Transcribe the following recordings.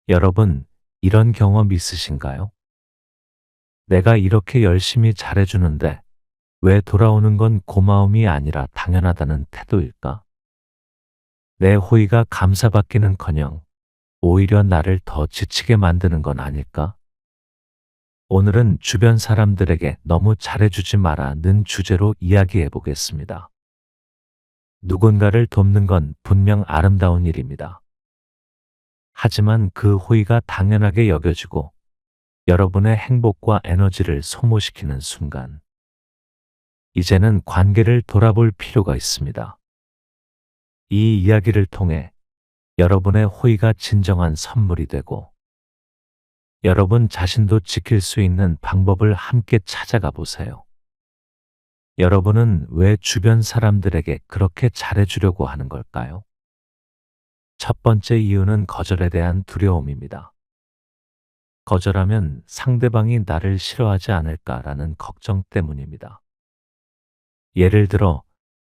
여러분, 이런 경험 있으신가요? 내가 이렇게 열심히 잘해주는데 왜 돌아오는 건 고마움이 아니라 당연하다는 태도일까? 내 호의가 감사받기는커녕 오히려 나를 더 지치게 만드는 건 아닐까? 오늘은 주변 사람들에게 너무 잘해주지 마라는 주제로 이야기해 보겠습니다. 누군가를 돕는 건 분명 아름다운 일입니다. 하지만 그 호의가 당연하게 여겨지고 여러분의 행복과 에너지를 소모시키는 순간, 이제는 관계를 돌아볼 필요가 있습니다. 이 이야기를 통해 여러분의 호의가 진정한 선물이 되고 여러분 자신도 지킬 수 있는 방법을 함께 찾아가 보세요. 여러분은 왜 주변 사람들에게 그렇게 잘해주려고 하는 걸까요? 첫 번째 이유는 거절에 대한 두려움입니다. 거절하면 상대방이 나를 싫어하지 않을까라는 걱정 때문입니다. 예를 들어,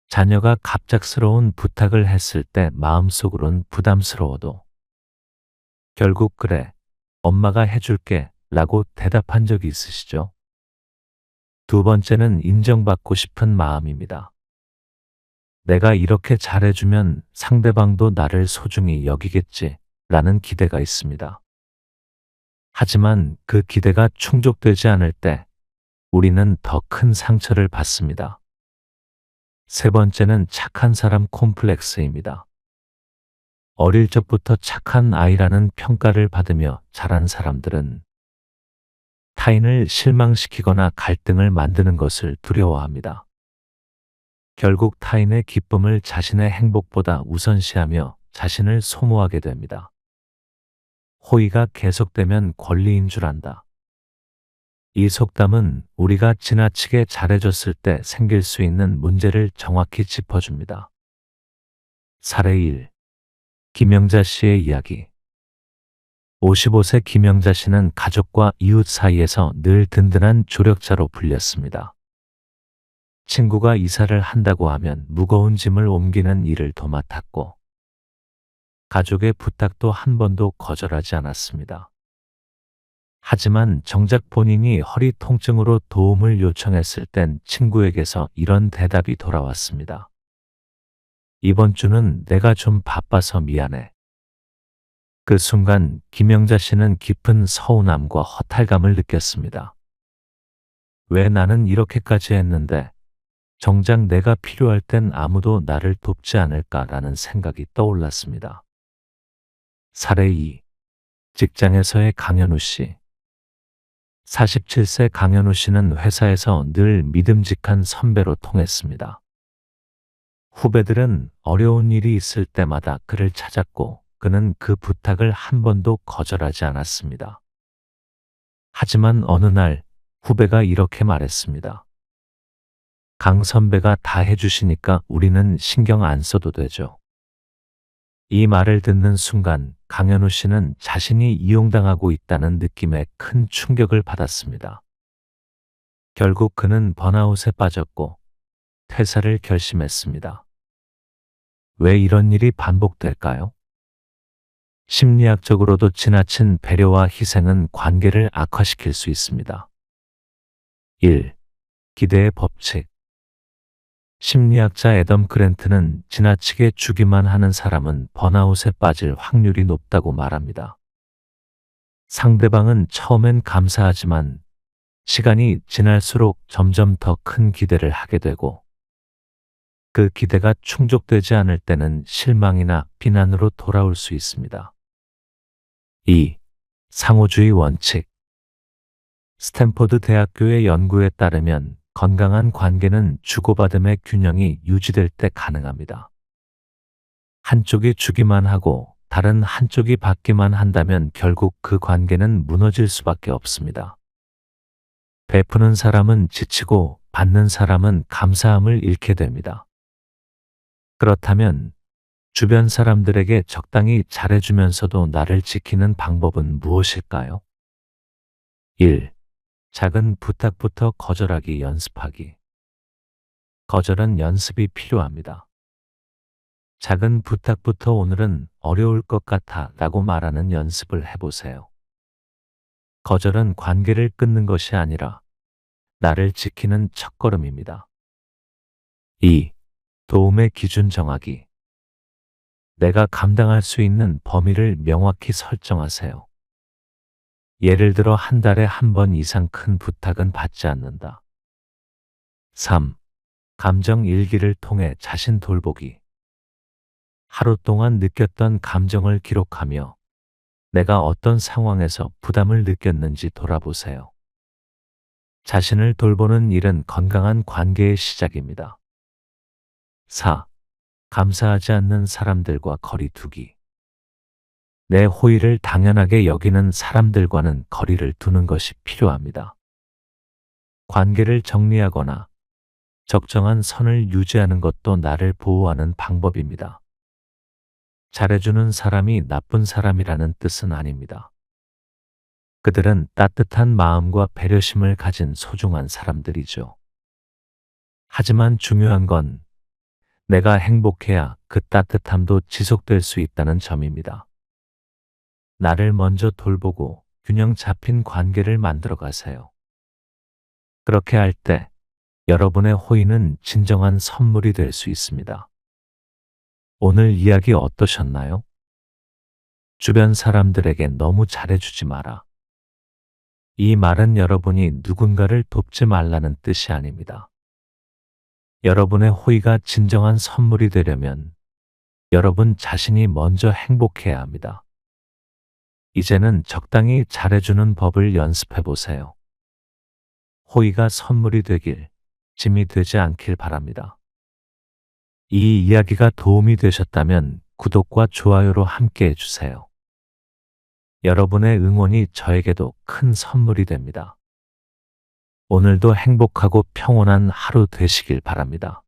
자녀가 갑작스러운 부탁을 했을 때 마음속으론 부담스러워도 결국 그래, 엄마가 해줄게 라고 대답한 적이 있으시죠? 두 번째는 인정받고 싶은 마음입니다. 내가 이렇게 잘해주면 상대방도 나를 소중히 여기겠지 라는 기대가 있습니다. 하지만 그 기대가 충족되지 않을 때 우리는 더 큰 상처를 받습니다. 세 번째는 착한 사람 콤플렉스입니다. 어릴 적부터 착한 아이라는 평가를 받으며 자란 사람들은 타인을 실망시키거나 갈등을 만드는 것을 두려워합니다. 결국 타인의 기쁨을 자신의 행복보다 우선시하며 자신을 소모하게 됩니다. 호의가 계속되면 권리인 줄 안다. 이 속담은 우리가 지나치게 잘해줬을 때 생길 수 있는 문제를 정확히 짚어줍니다. 사례 1. 김영자 씨의 이야기. 55세 김영자 씨는 가족과 이웃 사이에서 늘 든든한 조력자로 불렸습니다. 친구가 이사를 한다고 하면 무거운 짐을 옮기는 일을 도맡았고 가족의 부탁도 한 번도 거절하지 않았습니다. 하지만 정작 본인이 허리 통증으로 도움을 요청했을 땐 친구에게서 이런 대답이 돌아왔습니다. 이번 주는 내가 좀 바빠서 미안해. 그 순간 김영자 씨는 깊은 서운함과 허탈감을 느꼈습니다. 왜 나는 이렇게까지 했는데 정작 내가 필요할 땐 아무도 나를 돕지 않을까라는 생각이 떠올랐습니다. 사례 2. 직장에서의 강현우 씨. 47세 강현우 씨는 회사에서 늘 믿음직한 선배로 통했습니다. 후배들은 어려운 일이 있을 때마다 그를 찾았고 그는 그 부탁을 한 번도 거절하지 않았습니다. 하지만 어느 날 후배가 이렇게 말했습니다. 강 선배가 다 해주시니까 우리는 신경 안 써도 되죠. 이 말을 듣는 순간 강현우 씨는 자신이 이용당하고 있다는 느낌에 큰 충격을 받았습니다. 결국 그는 번아웃에 빠졌고 퇴사를 결심했습니다. 왜 이런 일이 반복될까요? 심리학적으로도 지나친 배려와 희생은 관계를 악화시킬 수 있습니다. 1. 기대의 법칙. 심리학자 애덤 그랜트는 지나치게 주기만 하는 사람은 번아웃에 빠질 확률이 높다고 말합니다. 상대방은 처음엔 감사하지만 시간이 지날수록 점점 더 큰 기대를 하게 되고 그 기대가 충족되지 않을 때는 실망이나 비난으로 돌아올 수 있습니다. 2. 상호주의 원칙. 스탠포드 대학교의 연구에 따르면 건강한 관계는 주고받음의 균형이 유지될 때 가능합니다. 한쪽이 주기만 하고 다른 한쪽이 받기만 한다면 결국 그 관계는 무너질 수밖에 없습니다. 베푸는 사람은 지치고 받는 사람은 감사함을 잃게 됩니다. 그렇다면 주변 사람들에게 적당히 잘해주면서도 나를 지키는 방법은 무엇일까요? 1. 작은 부탁부터 거절하기 연습하기. 거절은 연습이 필요합니다. 작은 부탁부터 오늘은 어려울 것 같아 라고 말하는 연습을 해보세요. 거절은 관계를 끊는 것이 아니라 나를 지키는 첫걸음입니다. 2. 도움의 기준 정하기. 내가 감당할 수 있는 범위를 명확히 설정하세요. 예를 들어 한 달에 한 번 이상 큰 부탁은 받지 않는다. 3. 감정 일기를 통해 자신 돌보기. 하루 동안 느꼈던 감정을 기록하며 내가 어떤 상황에서 부담을 느꼈는지 돌아보세요. 자신을 돌보는 일은 건강한 관계의 시작입니다. 4. 감사하지 않는 사람들과 거리 두기. 내 호의를 당연하게 여기는 사람들과는 거리를 두는 것이 필요합니다. 관계를 정리하거나 적정한 선을 유지하는 것도 나를 보호하는 방법입니다. 잘해주는 사람이 나쁜 사람이라는 뜻은 아닙니다. 그들은 따뜻한 마음과 배려심을 가진 소중한 사람들이죠. 하지만 중요한 건 내가 행복해야 그 따뜻함도 지속될 수 있다는 점입니다. 나를 먼저 돌보고 균형 잡힌 관계를 만들어 가세요. 그렇게 할 때 여러분의 호의는 진정한 선물이 될 수 있습니다. 오늘 이야기 어떠셨나요? 주변 사람들에게 너무 잘해주지 마라. 이 말은 여러분이 누군가를 돕지 말라는 뜻이 아닙니다. 여러분의 호의가 진정한 선물이 되려면 여러분 자신이 먼저 행복해야 합니다. 이제는 적당히 잘해주는 법을 연습해 보세요. 호의가 선물이 되길, 짐이 되지 않길 바랍니다. 이 이야기가 도움이 되셨다면 구독과 좋아요로 함께 해주세요. 여러분의 응원이 저에게도 큰 선물이 됩니다. 오늘도 행복하고 평온한 하루 되시길 바랍니다.